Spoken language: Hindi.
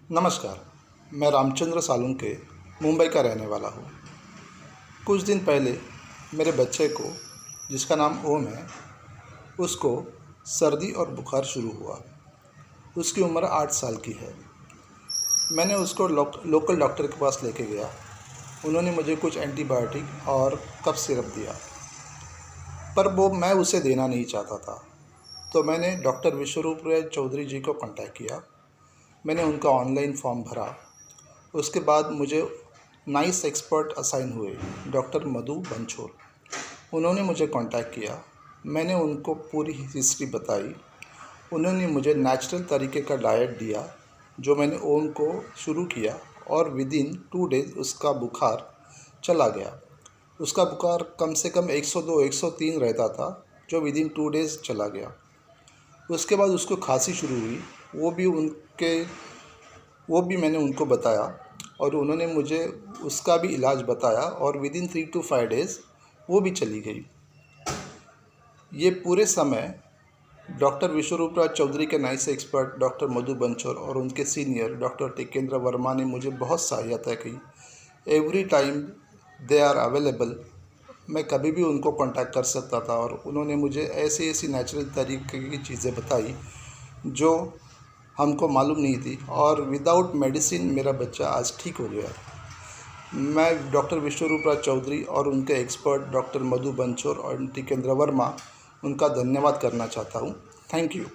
नमस्कार। मैं रामचंद्र सालुंके मुंबई का रहने वाला हूँ। कुछ दिन पहले मेरे बच्चे को, जिसका नाम ओम है, उसको सर्दी और बुखार शुरू हुआ। उसकी उम्र 8 साल की है। मैंने उसको लोकल डॉक्टर के पास लेके गया। उन्होंने मुझे कुछ एंटीबायोटिक और कफ सिरप दिया, पर वो मैं उसे देना नहीं चाहता था। तो मैंने डॉक्टर विश्वरूप चौधरी जी को कांटेक्ट किया। मैंने उनका ऑनलाइन फॉर्म भरा। उसके बाद मुझे नाइस एक्सपर्ट असाइन हुए, डॉक्टर मधु बंछोर। उन्होंने मुझे कांटेक्ट किया। मैंने उनको पूरी हिस्ट्री बताई। उन्होंने मुझे नेचुरल तरीके का डाइट दिया, जो मैंने ओम को शुरू किया, और विदिन 2 डेज़ उसका बुखार चला गया। उसका बुखार कम से कम 102 103 रहता था, जो विदिन 2 डेज़ चला गया। उसके बाद उसको खांसी शुरू हुई। वो भी मैंने उनको बताया, और उन्होंने मुझे उसका भी इलाज बताया, और विदिन 3 to 5 डेज़ वो भी चली गई। ये पूरे समय डॉक्टर विश्वरूप चौधरी के नाइस एक्सपर्ट डॉक्टर मधु बंछोर और उनके सीनियर डॉक्टर टिकेंद्र वर्मा ने मुझे बहुत सहायता की। Every time they are available. मैं कभी भी उनको कांटेक्ट कर सकता था, और उन्होंने मुझे ऐसी ऐसी नेचुरल तरीके की चीज़ें बताई जो हमको मालूम नहीं थी, और विदाउट मेडिसिन मेरा बच्चा आज ठीक हो गया। मैं डॉक्टर विश्वरूप चौधरी और उनके एक्सपर्ट डॉक्टर मधु बंछोर और टिकेंद्र वर्मा, उनका धन्यवाद करना चाहता हूँ। Thank you.